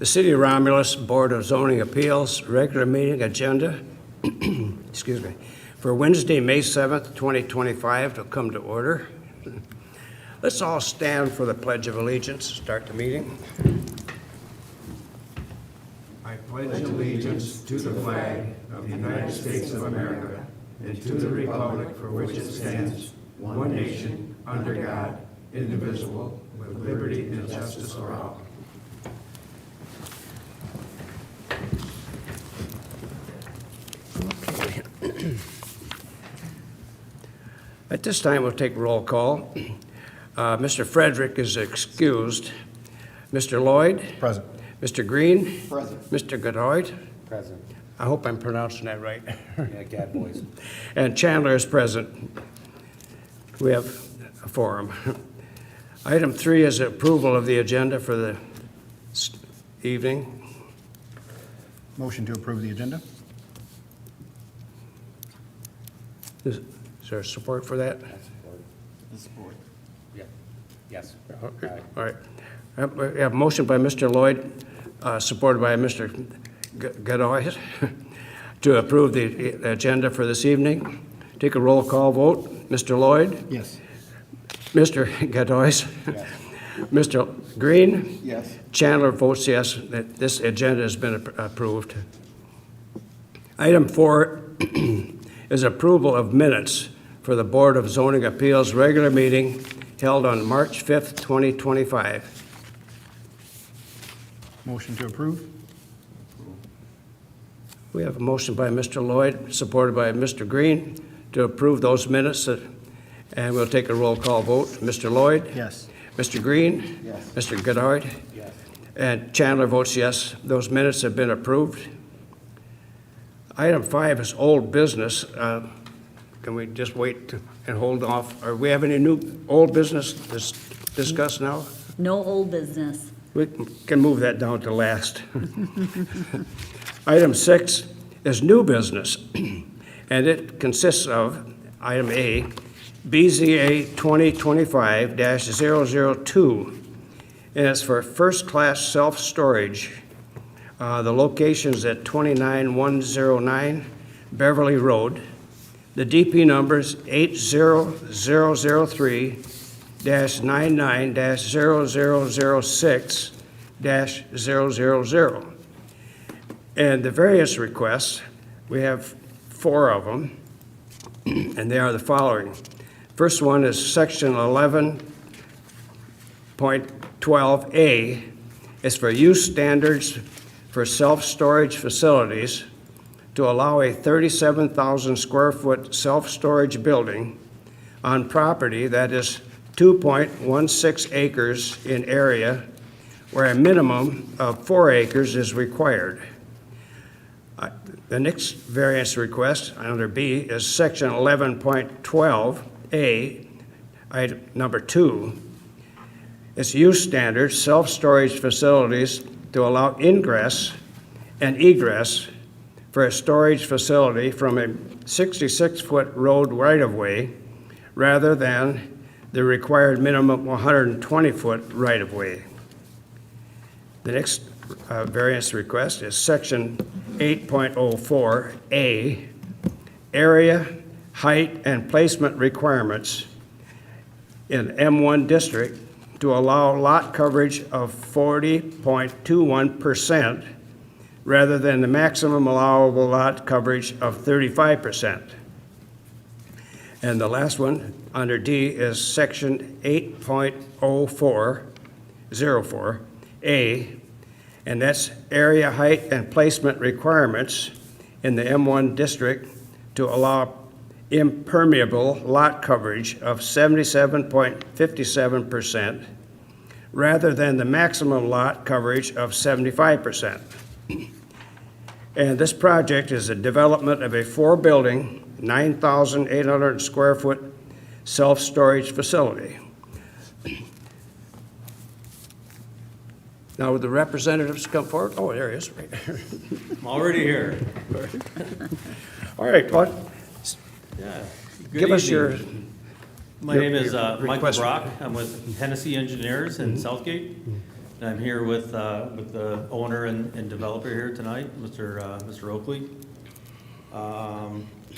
The City of Romulus Board of Zoning Appeals regular meeting agenda, excuse me, for Wednesday, May 7th, 2025 to come to order. Let's all stand for the Pledge of Allegiance to start the meeting. I pledge allegiance to the flag of the United States of America and to the republic for which it stands, one nation, under God, indivisible, with liberty and justice for all. At this time, we'll take roll call. Mr. Frederick is excused. Mr. Lloyd? Present. Mr. Green? Present. Mr. Godoy? Present. I hope I'm pronouncing that right. Yeah, Gad boys. And Chandler is present. We have a forum. Item 3 is approval of the agenda for the evening. Motion to approve the agenda? Is there support for that? Support. Yeah. Yes. Okay. All right. We have a motion by Mr. Lloyd, supported by Mr. Godoy, to approve the agenda for this evening. Take a roll call vote. Mr. Lloyd? Yes. Mr. Godoy? Yes. Mr. Green? Yes. Chandler votes yes, that this agenda has been approved. Item 4 is approval of minutes for the Board of Zoning Appeals regular meeting held on March 5th, 2025. Motion to approve? We have a motion by Mr. Lloyd, supported by Mr. Green, to approve those minutes, and we'll take a roll call vote. Mr. Lloyd? Yes. Mr. Green? Yes. Mr. Godoy? Yes. And Chandler votes yes. Those minutes have been approved. Item 5 is old business. Can we just wait and hold off? Or we have any new old business to discuss now? No old business. We can move that down to last. Item 6 is new business, and it consists of, item A, BZA 2025-002, and it's for first-class self-storage. The location is at 29109 Beverly Road. The DP number is 80003-99-0006-000. And the various requests, we have 4 of them, and they are the following. First one is section 11.12A. It's for use standards for self-storage facilities to allow a 37,000 square foot self-storage building on property that is 2.16 acres in area, where a minimum of 4 acres is required. The next variance request under B is section 11.12A, item number 2. It's use standards, self-storage facilities to allow ingress and egress for a storage facility from a 66-foot road right-of-way rather than the required minimum 120-foot right-of-way. The next variance request is section 8.04A, area, height, and placement requirements in M1 district to allow lot coverage of 40.21% rather than the maximum allowable lot coverage of 35%. And the last one under D is section 8.04A, and that's area, height, and placement requirements in the M1 district to allow impermeable lot coverage of 77.57% rather than the maximum lot coverage of 75%. And this project is a development of a 4-building, 9,800 square foot self-storage facility. Now, would the representatives come forward? Oh, there he is. I'm already here. All right, well, Yeah. give us your, My name is your Michael request. Brock. I'm with Hennessy Engineers in Southgate. And I'm here with the owner and developer here tonight, Mr. Oakley.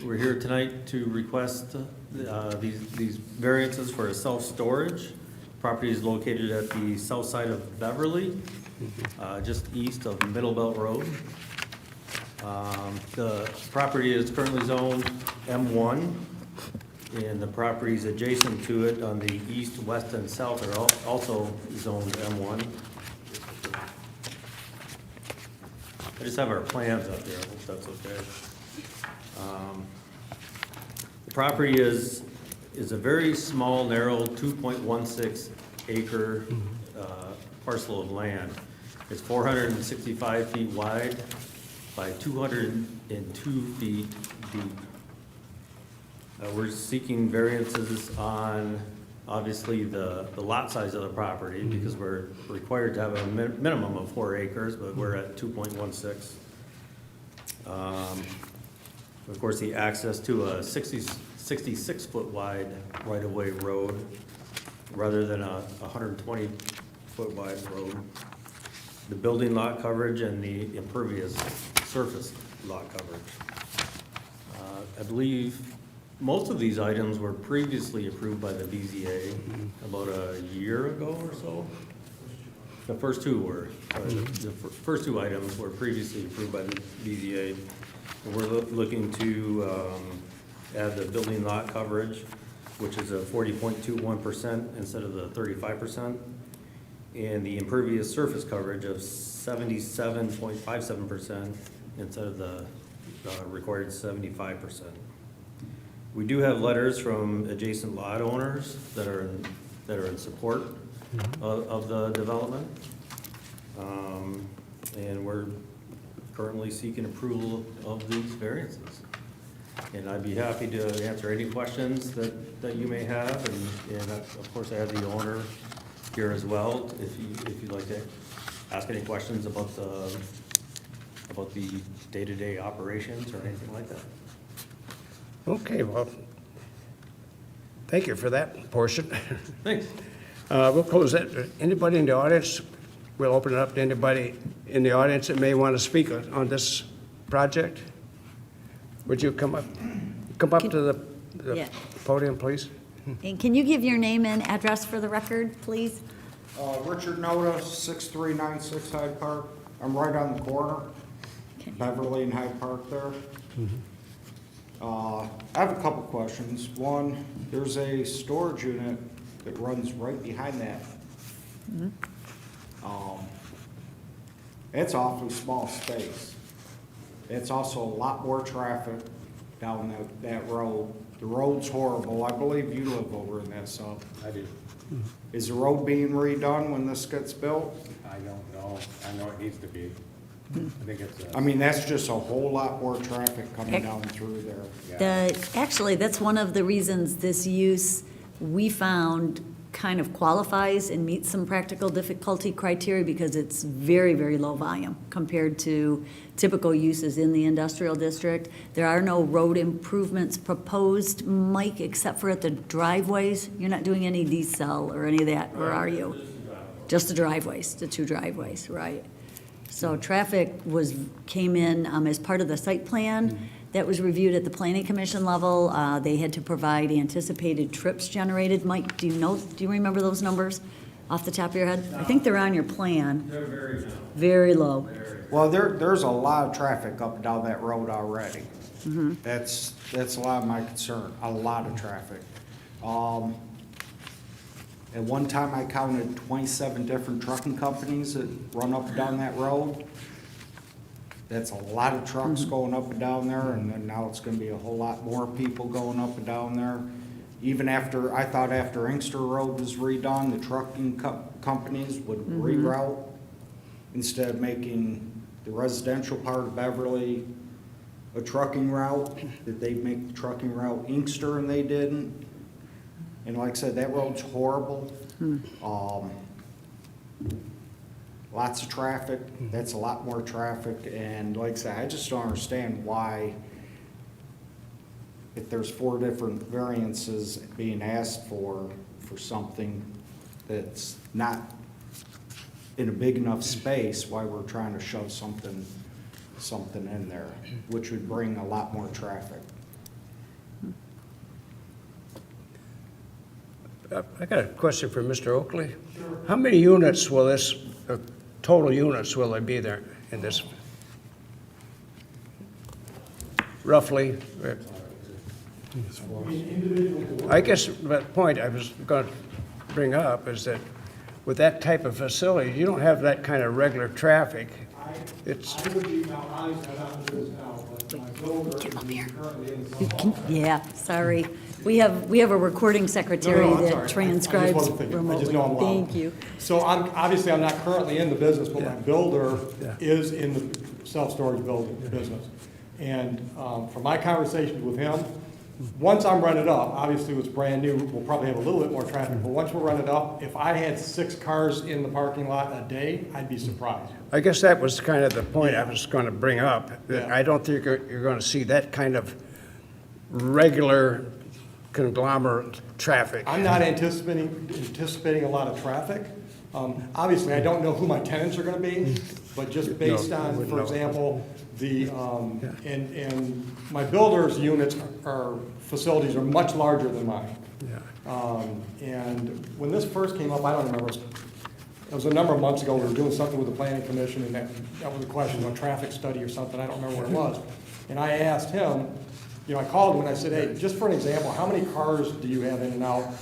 We're here tonight to request these variances for a self-storage. Property is located at the south side of Beverly, just east of Middle Belt Road. The property is currently zoned M1, and the properties adjacent to it on the east, west, and south are also zoned M1. I just have our plans up there, I hope that's okay. The property is a very small, narrow, 2.16 acre parcel of land. It's 465 feet wide by 202 feet deep. We're seeking variances on, obviously, the lot size of the property, because we're required to have a minimum of 4 acres, but we're at 2.16. Of course, the access to a 66-foot wide right-of-way road rather than a 120-foot wide road. The building lot coverage and the impervious surface lot coverage. I believe most of these items were previously approved by the BZA about a year ago or so. The first two were, the first two items were previously approved by the BZA. And we're looking to add the building lot coverage, which is a 40.21% instead of the 35%, and the impervious surface coverage of 77.57% instead of the required 75%. We do have letters from adjacent lot owners that are in support of the development, and we're currently seeking approval of these variances. And I'd be happy to answer any questions that you may have, and of course I have the owner here as well, if you'd like to ask any questions about the day-to-day operations or anything like that. Okay, well, thank you for that portion. Thanks. We'll close that. Anybody in the audience, we'll open it up to anybody in the audience that may want to speak on this project. Would you come up to the Yeah. podium, please? And can you give your name and address for the record, please? Richard Noda, 6396 Hyde Park. I'm right on the corner, Okay. Beverly and Hyde Park there. I have a couple questions. One, there's a storage unit that runs right behind that. It's awfully small space. It's also a lot more traffic down that road. The road's horrible. I believe you live over in that sub. I do. Is the road being redone when this gets built? I don't know. I know it needs to be. I think it's, I mean, that's just a whole lot more traffic coming down through there. Actually, that's one of the reasons this use, we found, kind of qualifies and meets some practical difficulty criteria because it's very, very low volume compared to typical uses in the industrial district. There are no road improvements proposed, Mike, except for at the driveways. You're not doing any decel or any of that, or are you? Just the driveways, the 2 driveways, right? So traffic came in as part of the site plan that was reviewed at the planning commission level. They had to provide anticipated trips generated. Mike, do you remember those numbers off the top of your head? I think they're on your plan. They're very low. Very low. Well, there's a lot of traffic up and down that road already. That's a lot of my concern, a lot of traffic. At one time, I counted 27 different trucking companies that run up and down that road. That's a lot of trucks going up and down there, and then now it's gonna be a whole lot more people going up and down there. Even after, I thought after Inkster Road was redone, the trucking companies would reroute instead of making the residential part of Beverly a trucking route, that they'd make the trucking route Inkster, and they didn't. And like I said, that road's horrible. Lots of traffic, that's a lot more traffic, and like I said, I just don't understand why, if there's 4 different variances being asked for something that's not in a big enough space, why we're trying to shove something in there, which would bring a lot more traffic. I got a question for Mr. Oakley. Sure. How many units will this, total units will there be there in this? Roughly? I guess the point I was going to bring up is that with that type of facility, you don't have that kind of regular traffic. It's, I would be, now, honestly, I'm not doing this now, but my builder is currently in the Yeah, sorry. We have a recording secretary I'm that sorry. I transcribes just wasn't thinking. I remotely. just know I'm loud. Thank you. So obviously, I'm not currently in the business, but my builder Yeah. is in the self-storage building business. And from my conversations with him, once I'm rented up, obviously it's brand new, we'll probably have a little bit more traffic, but once we're rented up, if I had 6 cars in the parking lot a day, I'd be surprised. I guess that was kind of the point I was going to bring up. That Yeah. I don't think you're going to see that kind of regular conglomerate traffic. I'm not anticipating a lot of traffic. Obviously, I don't know who my tenants are gonna be, but just based No, I on, wouldn't for know. example, and my builder's units or facilities are much larger than mine. Yeah. And when this first came up, I don't remember, it was a number of months ago, we were doing something with the planning commission, and that was a question, a traffic study or something, I don't remember what it was. And I asked him, I called him and I said, hey, just for an example, how many cars do you have in and out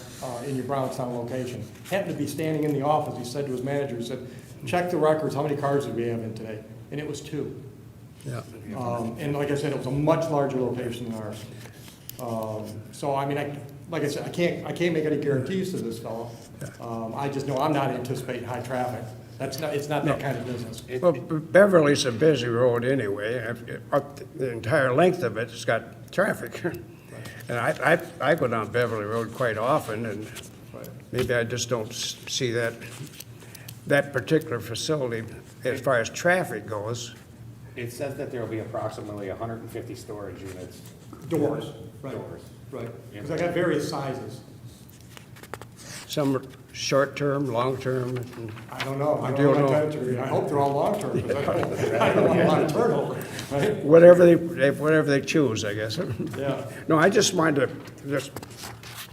in your Brownstown location? Happened to be standing in the office, he said to his manager, he said, check the records, how many cars did we have in today? And it was 2. Yeah. And like I said, it was a much larger location than ours. So, I mean, like I said, I can't make any guarantees to this fellow. I just know I'm not anticipating high traffic. It's not that kind of business. Well, Beverly's a busy road anyway. Up the entire length of it's got traffic. And I go down Beverly Road quite often, and maybe I just don't see that particular facility as far as traffic goes. It says that there will be approximately 150 storage units. Doors, right, Doors. right. Because I got various sizes. Some are short-term, long-term. I don't know. I You don't know don't what know. tenants are gonna be. I hope they're all long-term, because I don't want a lot of turnover, right? Whatever they choose, I guess. Yeah. No, I just wanted to just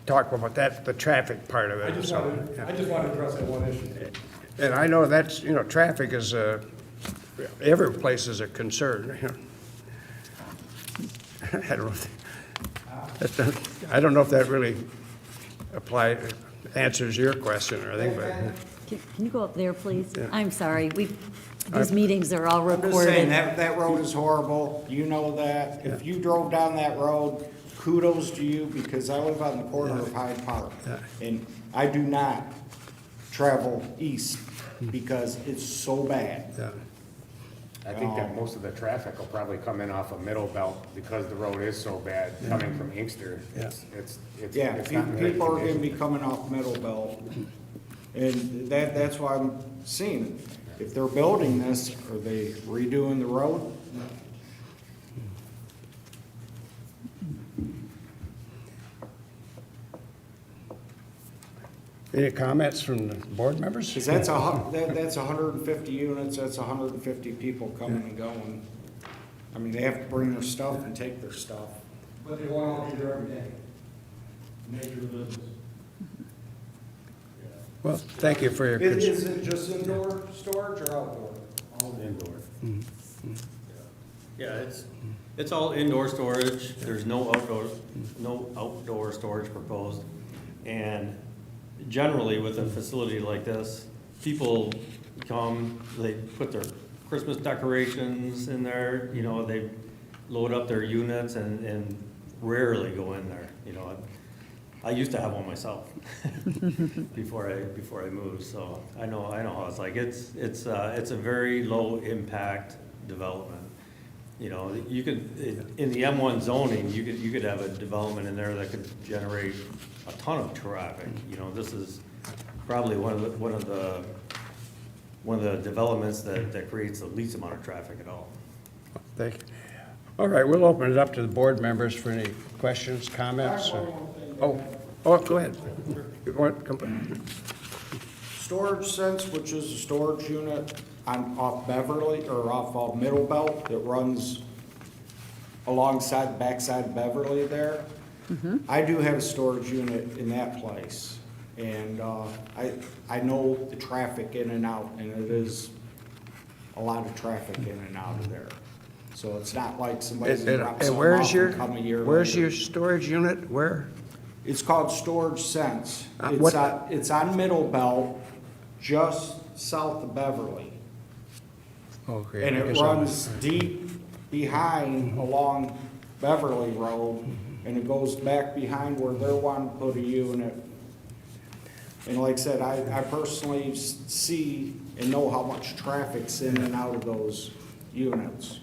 talk about that, the traffic part of it. I just so, wanted yeah. to address that one issue. And I know that's, traffic is, every place is a concern. I don't know if that really answers your question or anything, but. Can you go up there, please? Yeah. I'm sorry. These meetings are all I'm just saying, recorded. that road is horrible, you know that. If you drove down that road, kudos to you, because I live on the corner of Hyde Park. And I do not travel east because it's so bad. Yeah. I think that most of the traffic will probably come in off of Middle Belt because the road is so bad, coming from Inkster. It's Yeah, not in good people are gonna condition. be coming off Middle Belt. And that's why I'm seeing, if they're building this, are they redoing the road? Any comments from the board members? Because that's 150 units, that's 150 people coming and going. I mean, they have to bring their stuff and take their stuff. But they won't all be there every day. Nature of the business. Well, thank you for your. Is it just indoor storage or outdoor? All Indoor. Yeah, it's all indoor storage, there's no outdoor storage proposed. And generally with a facility like this, people come, they put their Christmas decorations in there, they load up their units and rarely go in there, I used to have one myself before I moved, so I know how it's like. It's a very low impact development. You could, in the M1 zoning, you could have a development in there that could generate a ton of traffic. This is probably one of the developments that creates the least amount of traffic at all. Thank you. All right, we'll open it up to the board members for any questions, comments. Or- Oh, go ahead. You want- come- Storage Sense, which is a storage unit off Beverly, or off of Middle Belt, that runs alongside, backside of Beverly there. I do have a storage unit in that place, and I know the traffic in and out, and it is a lot of traffic in and out of there. So it's not like somebody's gonna drop And something where's off your, and come a year where's later. your storage unit? Where? It's called Storage Sense. What- It's on Middle Belt, just south of Beverly. Okay. And I it guess runs deep behind along Beverly Road, and it goes back behind where they're wanting to put a unit. And like I said, I personally see and know how much traffic's in and out of those units.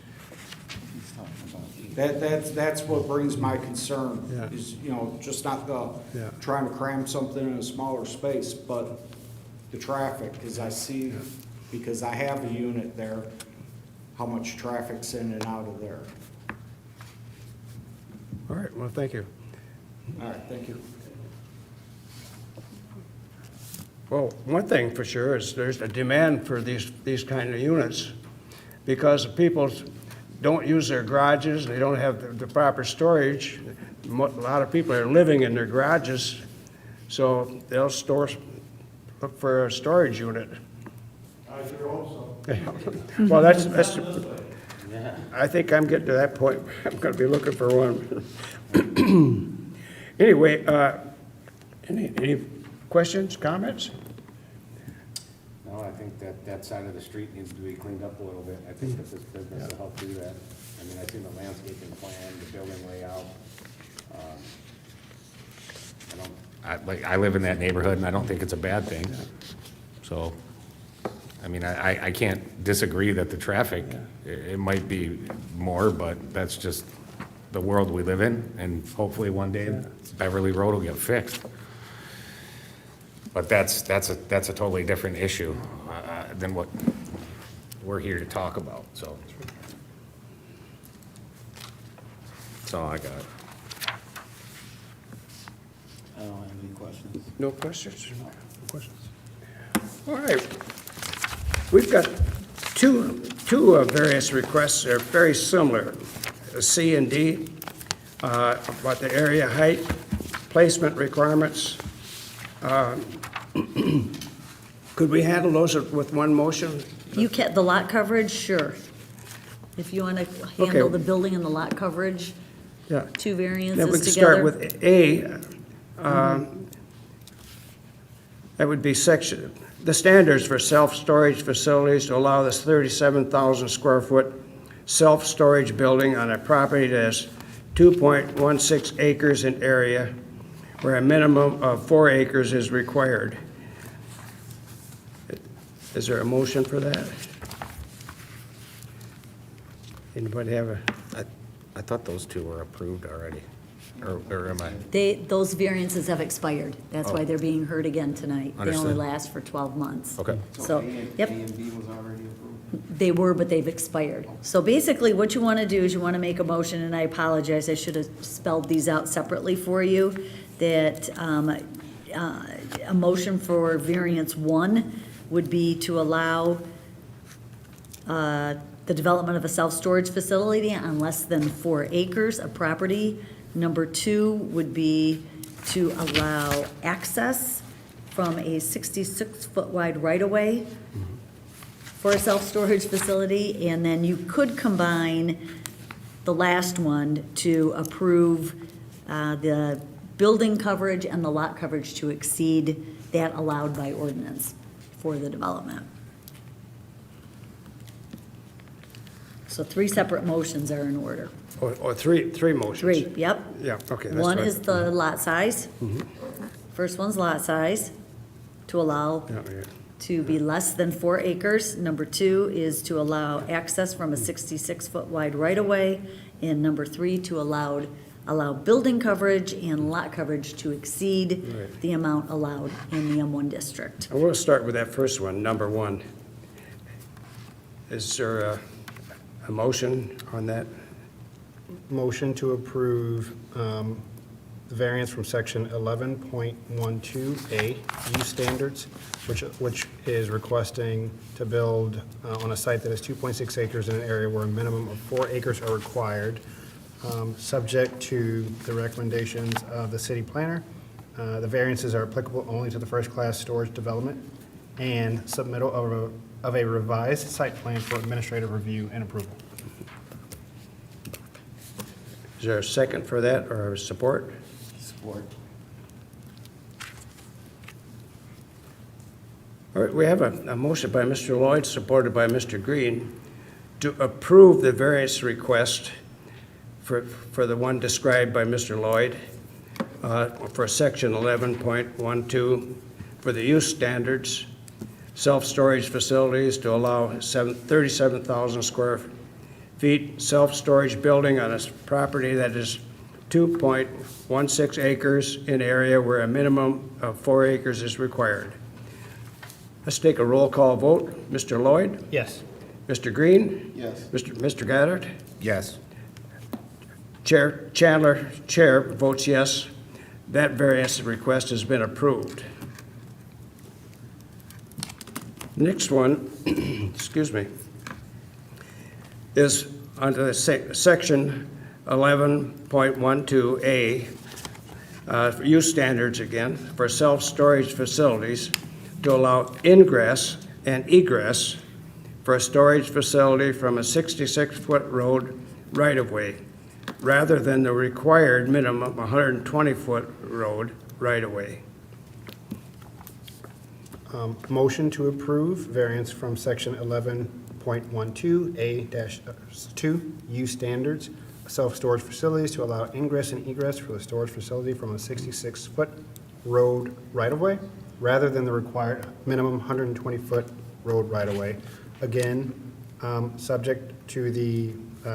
That's what brings my concern, Yeah. is, you know, just not Yeah. trying to cram something in a smaller space, but the traffic, because I see, because I have a unit there, how much traffic's in and out of there. All right, well, thank you. All right, thank you. Well, one thing for sure is there's a demand for these kind of units because people don't use their garages, they don't have the proper storage. A lot of people are living in their garages, so they'll look for a storage unit. I sure hope Well, that's, I think I'm getting to that point. I'm gonna be looking for one. Anyway, any questions, comments? No, I think that side of the street needs to be cleaned up a little bit. I think that this business will help do that. I mean, I've seen the landscaping plan, the building layout. I live in that neighborhood, and I don't think it's a bad thing. So, I mean, I can't disagree that the traffic, it might be more, but that's just the world we live in, and hopefully one day Beverly Road will get fixed. But that's a totally different issue than what we're here to talk about, so. That's all I got. I don't have any questions. No questions? No questions. All right. We've got two various requests. They're very similar, C and D, about the area height, placement requirements. Could we handle those with one motion? You can, the lot coverage, sure. If you want to Okay. handle the building and the lot coverage, Yeah. two Then we variances can start together. with A. That would be section, the standards for self-storage facilities to allow this 37,000 square foot self-storage building on a property that is 2.16 acres in area, where a minimum of 4 acres is required. Is there a motion for that? Anybody have a? I thought those two were approved already, or am I? Those variances have expired. That's why they're being heard again tonight. They only Understood. last for 12 months. Okay. So, yep. A and B was already approved? They were, but they've expired. So basically, what you want to do is you want to make a motion, and I apologize, I should have spelled these out separately for you, that a motion for variance 1 would be to allow the development of a self-storage facility on less than 4 acres of property. Number 2 would be to allow access from a 66-foot wide right-of-way for a self-storage facility, and then you could combine the last one to approve the building coverage and the lot coverage to exceed that allowed by ordinance for the development. So 3 separate motions are in order. Or three motions? 3, yep. Yeah, okay. that's One what- is the lot size. First one's lot size, to allow Yeah, yeah. to be less than 4 acres. Number 2 is to allow access from a 66-foot wide right-of-way. And number 3, to allow building coverage and lot coverage to exceed Right. the amount allowed in the M1 district. And we'll start with that first one, number 1. Is there a motion on that? Motion to approve the variance from section 11.12A, use standards, which is requesting to build on a site that is 2.6 acres in an area where a minimum of 4 acres are required, subject to the recommendations of the city planner. The variances are applicable only to the first-class storage development and submittal of a revised site plan for administrative review and approval. Is there a second for that or support? Support. All right, we have a motion by Mr. Lloyd, supported by Mr. Green, to approve the variance request for the one described by Mr. Lloyd for section 11.12 for the use standards, self-storage facilities to allow 37,000 square feet self-storage building on a property that is 2.16 acres in area where a minimum of 4 acres is required. Let's take a roll call vote. Mr. Lloyd? Yes. Mr. Green? Yes. Mr. Goddard? Yes. Chair Chandler, Chair votes yes. That variance request has been approved. Next one, excuse me, is under the section 11.12A, use standards again, for self-storage facilities to allow ingress and egress for a storage facility from a 66-foot road right-of-way, rather than the required minimum 120-foot road right-of-way. Motion to approve variance from section 11.12A-2, use standards, self-storage facilities to allow ingress and egress for the storage facility from a 66-foot road right-of-way, rather than the required minimum 120-foot road right-of-way. Again, subject to the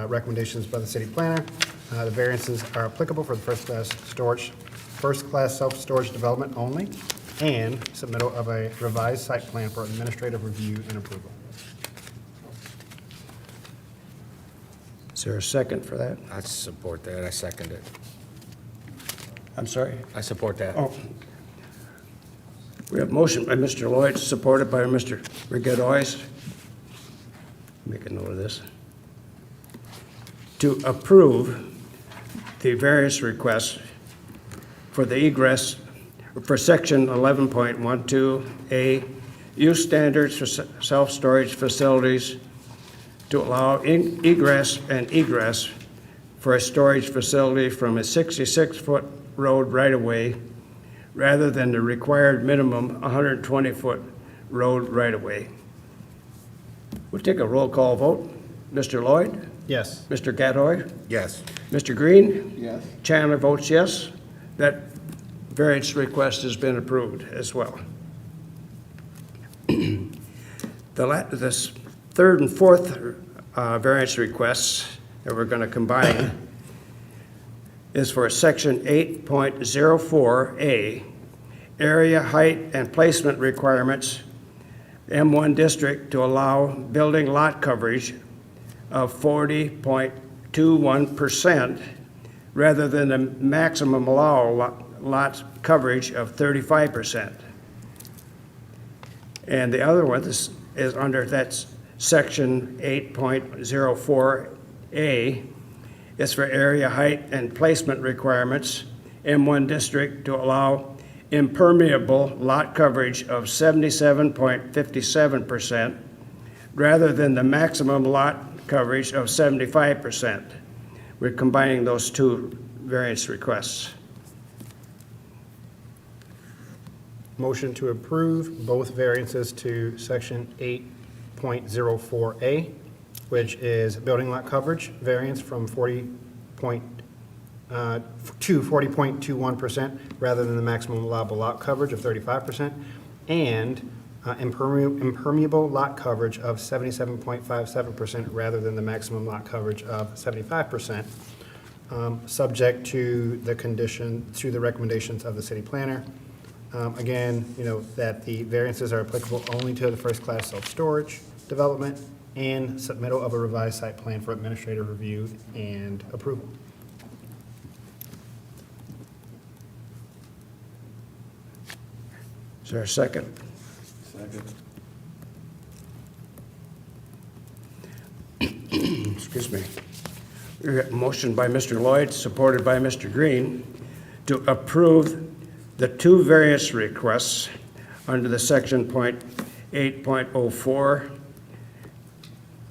recommendations by the city planner. The variances are applicable for the first-class self-storage development only, and submittal of a revised site plan for administrative review and approval. Is there a second for that? I support that. I second it. I'm sorry? I support that. Oh. We have motion by Mr. Lloyd, supported by Mr. Rigadois. Make a note of this. To approve the various requests for the egress for section 11.12A, use standards for self-storage facilities to allow egress and egress for a storage facility from a 66-foot road right-of-way, rather than the required minimum 120-foot road right-of-way. We'll take a roll call vote. Mr. Lloyd? Yes. Mr. Gadhoy? Yes. Mr. Green? Yes. Chandler votes yes. That variance request has been approved as well. This third and fourth variance requests that we're going to combine is for section 8.04A, area height and placement requirements, M1 district, to allow building lot coverage of 40.21% rather than the maximum allowable lot coverage of 35%. And the other one is under that section 8.04A. It's for area height and placement requirements, M1 district, to allow impermeable lot coverage of 77.57% rather than the maximum lot coverage of 75%. We're combining those two variance requests. Motion to approve both variances to section 8.04A, which is building lot coverage variance from 40.21% rather than the maximum allowable lot coverage of 35%, and impermeable lot coverage of 77.57% rather than the maximum lot coverage of 75%, subject to the recommendations of the city planner. Again, that the variances are applicable only to the first-class self-storage development and submittal of a revised site plan for administrative review and approval. Is there a second? Second. Excuse me. We got a motion by Mr. Lloyd, supported by Mr. Green, to approve the two variance requests under the section .8.04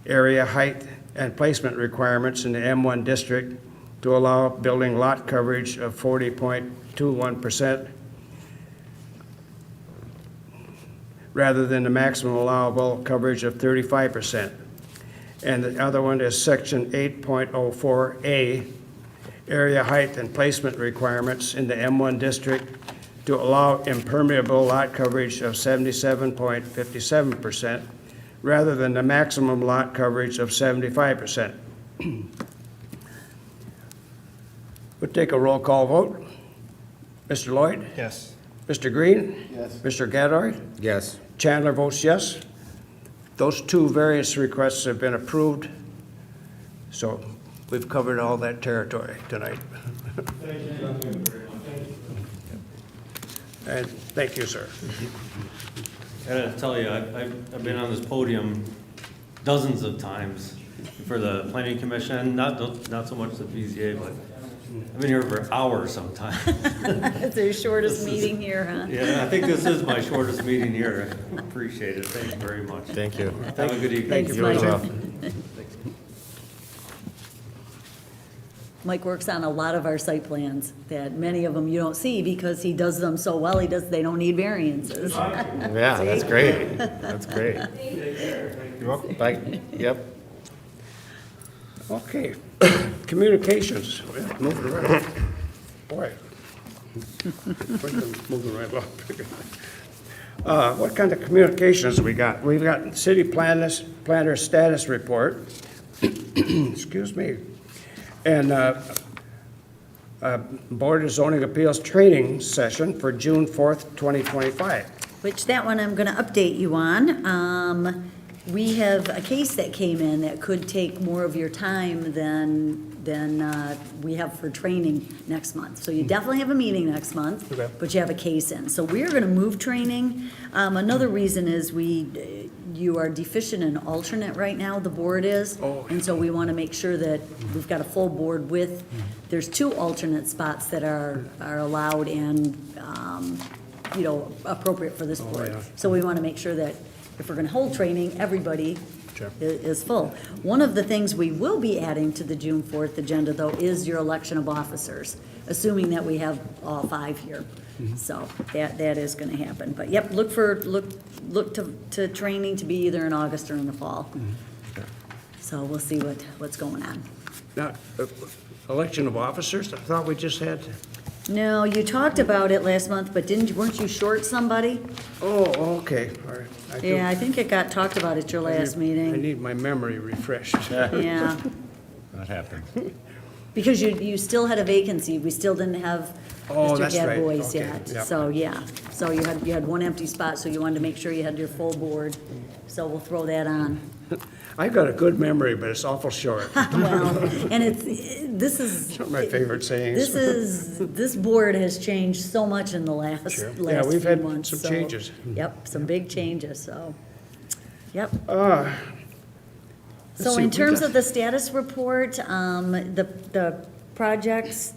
area height and placement requirements in the M1 district to allow building lot coverage of 40.21% rather than the maximum allowable coverage of 35%. And the other one is section 8.04A, area height and placement requirements in the M1 district to allow impermeable lot coverage of 77.57% rather than the maximum lot coverage of 75%. We'll take a roll call vote. Mr. Lloyd? Yes. Mr. Green? Yes. Mr. Gadboy? Yes. Chandler votes yes. Those two variance requests have been approved, so we've covered all that territory tonight. And thank you, sir. I gotta tell you, I've been on this podium dozens of times for the planning commission, not so much the BZA, but I've been here for hours sometimes. It's your shortest meeting here, huh? Yeah, I think this is my shortest meeting here. I appreciate it. Thank you very much. Thank you. Have a good evening. Thanks, you as Mike. well. Mike works on a lot of our site plans, that many of them you don't see because he does them so well, they don't need variances. Yeah, that's great. That's great. You're welcome. Bye. Yep. Okay, communications, yeah, moving right along. Boy. Moving right along. What kind of communications we got? We've got city planner status report, excuse me, and Board of Zoning Appeals training session for June 4th, 2025. Which that one I'm gonna update you on. We have a case that came in that could take more of your time than we have for training next month. So you definitely have a meeting next month, Okay. but you have a case in. So we're gonna move training. Another reason is you are deficient in alternate right now, the board is. Oh. And so we wanna make sure that we've got a full board with, there's 2 alternate spots that are allowed and, appropriate for this board. yeah. So we wanna make sure that if we're gonna hold training, everybody Sure. is full. One of the things we will be adding to the June 4th agenda, though, is your election of officers, assuming that we have all 5 here. So that is gonna happen. But yep, look to training to be either in August or in the fall. So we'll see what's going on. Now, election of officers, I thought we just had, No, you talked about it last month, but weren't you short somebody? oh, okay, all right. I do- Yeah, I think it got talked about at your last I meeting. need my memory refreshed. Yeah, That happened. because you still had a vacancy. We still didn't have Oh, Mr. that's right. Gadboy's Okay, yet. yep. So, yeah, so you had one empty spot, so you wanted to make sure you had your full board. So we'll throw that on. I've got a good memory, but it's awful short. Well, and this is. One of my favorite sayings. This board has changed so much in the last Sure. few Yeah, we've had months, some so- changes. Yep, some big changes, so, yep. Let's So see, in we terms got- of the status report, the projects,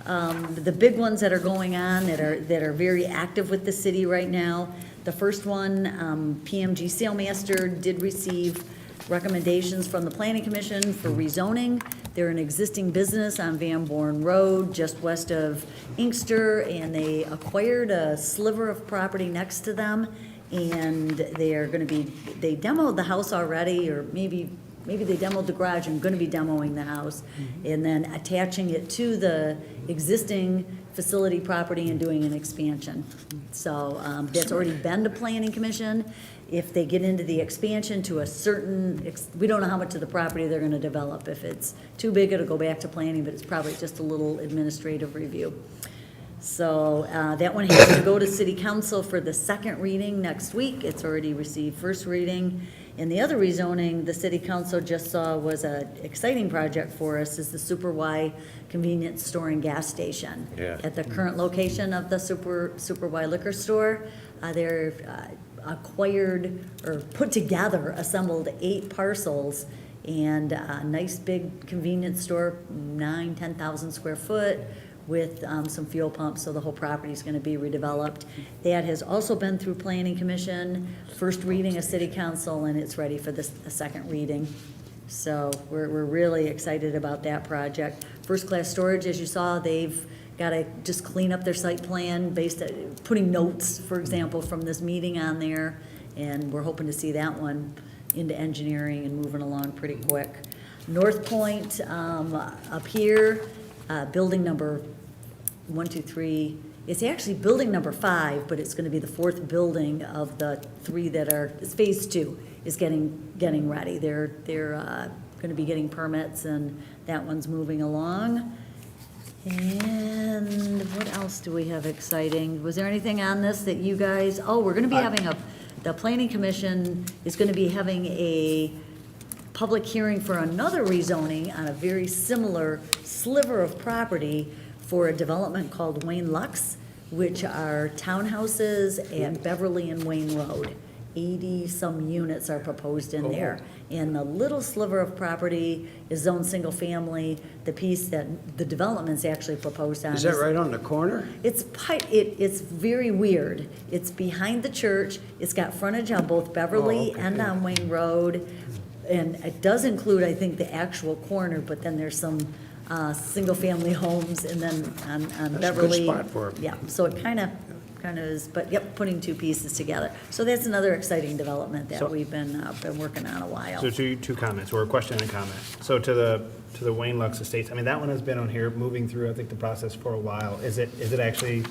the big ones that are going on, that are very active with the city right now, the first one, PMG Sailmaster did receive recommendations from the planning commission for rezoning. They're an existing business on Van Born Road, just west of Inkster, and they acquired a sliver of property next to them, and they are gonna be, they demoed the house already, or maybe they demoed the garage and gonna be demoing the house, and then attaching it to the existing facility property and doing an expansion. So, that's already been to planning commission. If they get into the expansion to a certain, we don't know how much of the property they're gonna develop. If it's too big, it'll go back to planning, but it's probably just a little administrative review. So, that one has to go to city council for the second reading next week. It's already received first reading. And the other rezoning the city council just saw was an exciting project for us, is the Super Y convenience store and gas station. Yeah. At the current location of the Super Y liquor store. They're acquired or put together, assembled 8 parcels and a nice big convenience store, 10,000 square foot with some fuel pumps, so the whole property is going to be redeveloped. That has also been through planning commission, first reading of city council, and it's ready for the second reading. So we're really excited about that project. First Class Storage, as you saw, they've got to just clean up their site plan based on putting notes, for example, from this meeting on there. And we're hoping to see that one into engineering and moving along pretty quick. North Point, up here, building number 1, 2, 3. It's actually building number 5, but it's going to be the 4th building of the 3 that are, it's phase 2 is getting ready. They're going to be getting permits, and that one's moving along. And what else do we have exciting? Was there anything on this that you guys, we're going to be having the planning commission is going to be having a public hearing for another rezoning on a very similar sliver of property for a development called Wayne Lux, which are townhouses at Beverly and Wayne Road. 80-some units are proposed in there. And the little sliver of property is zoned single-family. The piece that the development's actually proposed on Is that right on the corner? it's very weird. It's behind the church. It's got frontage on both Beverly okay. and on Wayne Road. And it does include, I think, the actual corner, but then there's some single-family homes and then on That's a good Beverly. spot for it. Yeah, so it kind of is, but yep, putting 2 pieces together. So that's another exciting development that So- we've been working on a while. So two comments, or a question and a comment. So to the Wayne Lux Estates, I mean, that one has been on here, moving through, I think, the process for a while. Is it actually,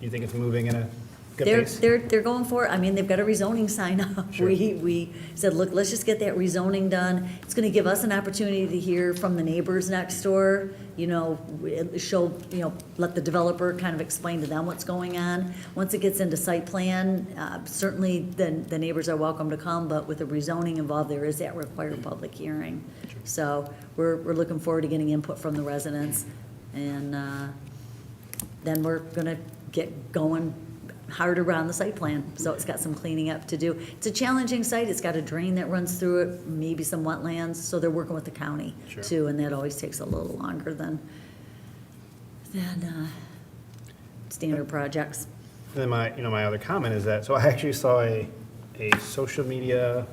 you think it's moving in a good pace? They're going for it. I mean, they've got a rezoning sign up. Sure. We said, look, let's just get that rezoning done. It's gonna give us an opportunity to hear from the neighbors next door, show, let the developer kind of explain to them what's going on. Once it gets into site plan, certainly the neighbors are welcome to come, but with the rezoning involved, there is that required public hearing. So we're looking forward to getting input from the residents, and then we're gonna get going hard around the site plan, so it's got some cleaning up to do. It's a challenging site, it's got a drain that runs through it, maybe some wetlands, so they're working with the county Sure. too, and that always takes a little longer than standard projects. And then my other comment is that, so I actually saw a social media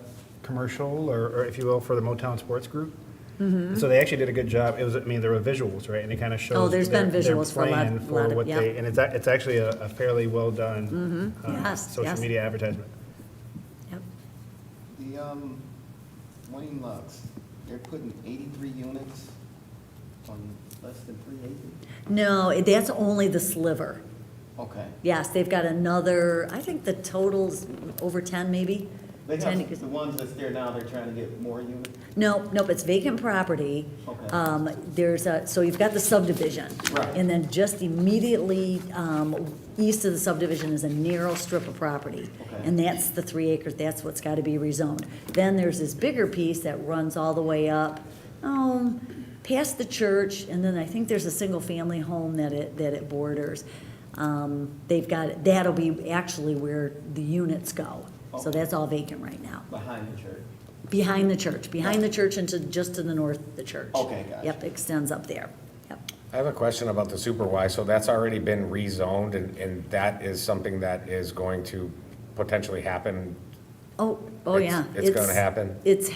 commercial, or if you will, for the Motown Sports Group. And so they actually did a good job. It was, there were visuals, right? And it kind of shows. Oh, there's been their visuals for a lot- plan for lot of- what yep. they, and it's actually a fairly well done Yes, social yes. media advertisement. Yep. The, Wayne Lux, they're putting 83 units on less than 3 acres? No, that's only the sliver. Okay. Yes, they've got another, I think the total's over 10 maybe. They 10 have, the ones that's there now, they're trying to get more units? Nope, it's vacant property. Okay. So you've got the subdivision. Right. And then just immediately east of the subdivision is a narrow strip of property. Okay. And that's the 3 acres, that's what's got to be rezoned. Then there's this bigger piece that runs all the way up, past the church, and then I think there's a single-family home that it borders. That'll be actually where the units go. So Okay. that's all vacant right now. Behind the church? Behind the church and just to the north of the church. Okay, gotcha. Yep, extends up there. Yep. I have a question about the Super Y. So that's already been rezoned, and that is something that is going to potentially happen? Oh, It's- yeah. it's gonna happen? It's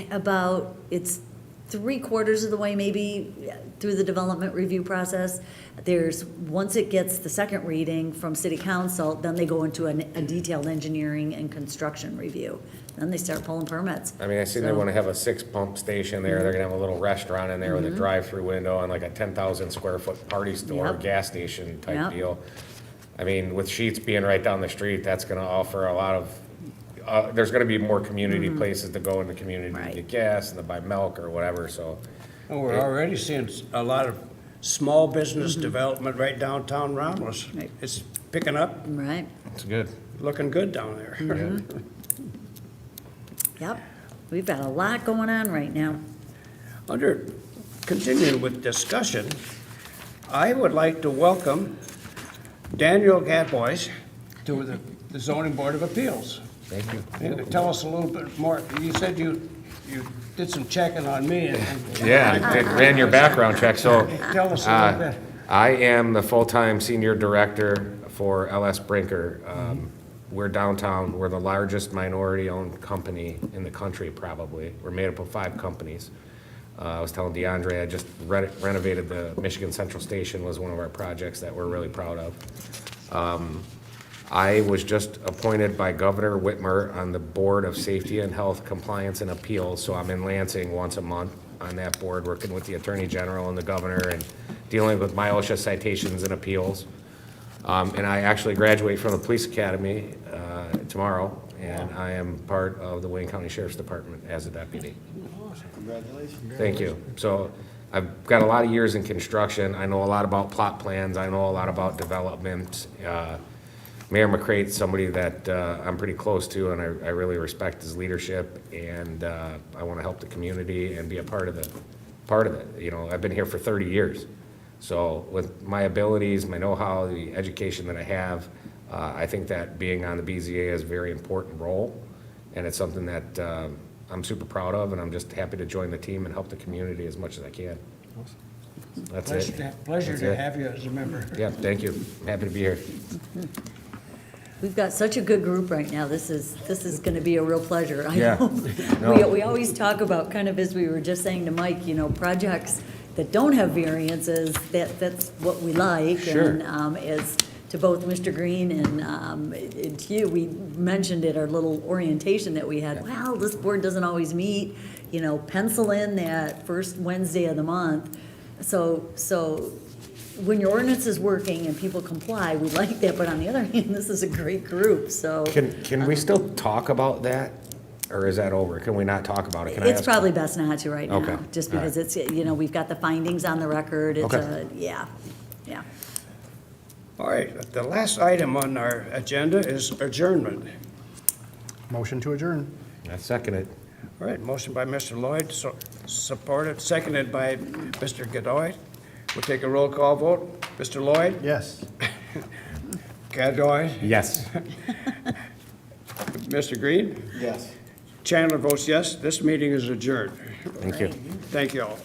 3/4 of the way maybe through the development review process. Once it gets the second reading from city council, then they go into a detailed engineering and construction review. Then they start pulling permits. I mean, I see they So- want to have a 6-pump station there. They're gonna have a little restaurant in there with a drive-through window and like a 10,000 square foot party store, Yep. gas station type Yep. deal. I mean, with Sheetz being right down the street, that's gonna offer a lot of, there's gonna be more community places to go in the community to Right. get gas and to buy milk or whatever, so. And we're already seeing a lot of small business development right downtown Romulus. Right. It's picking up, Right, It's good. looking good down there. yep. We've got a lot going on right now. Continuing with discussion, I would like to welcome Daniel Gadbois to the the Zoning Board of Appeals. Thank you. Tell us a little bit more. You said you did some checking on me. Yeah, I ran your background check, so. Tell us a little bit. I am the full-time senior director for LS Brinker. We're downtown, we're the largest minority-owned company in the country, probably. We're made up of 5 companies. I was telling DeAndre, I just renovated the Michigan Central Station, was one of our projects that we're really proud of. I was just appointed by Governor Whitmer on the Board of Safety and Health Compliance and Appeals, so I'm in Lansing once a month on that board, working with the Attorney General and the Governor and dealing with my OSHA citations and appeals. And I actually graduate from the Police Academy tomorrow, and I am part of the Wayne County Sheriff's Department as a deputy. Congratulations. Thank you. So I've got a lot of years in construction. I know a lot about plot plans. I know a lot about development. Mayor McCrate's somebody that I'm pretty close to, and I really respect his leadership, and I want to help the community and be a part of it. You know, I've been here for 30 years. So with my abilities, my know-how, the education that I have, I think that being on the BZA is a very important role, and it's something that I'm super proud of, and I'm just happy to join the team and help the community as much as I can. That's it. Pleasure That's to it. have you as a member. Yeah, thank you. I'm happy to be here. We've got such a good group right now. This is gonna be a real pleasure. I Yeah. know. No. We always talk about, kind of as we were just saying to Mike, you know, projects that don't have variances, that's what we like. Sure. And as to both Mr. Green and to you, we mentioned at our little orientation that we had, well, this board doesn't always meet, you know, pencil in that first Wednesday of the month. So when your ordinance is working and people comply, we like that, but on the other hand, this is a great group, so. Can we still talk about that, or is that over? Can we not talk about it? Can I It's ask- probably best not to right Okay, now, just all because it's, you know, we've got the findings on the record, it's Okay. yeah. All right, the last item on our agenda is adjournment. Motion to adjourn. I second it. All right, motion by Mr. Lloyd, supported, seconded by Mr. Godoy. We'll take a roll call vote. Mr. Lloyd? Yes. Godoy? Yes. Mr. Green? Yes. Chandler votes yes. This meeting is adjourned. Thank you. Thank you all.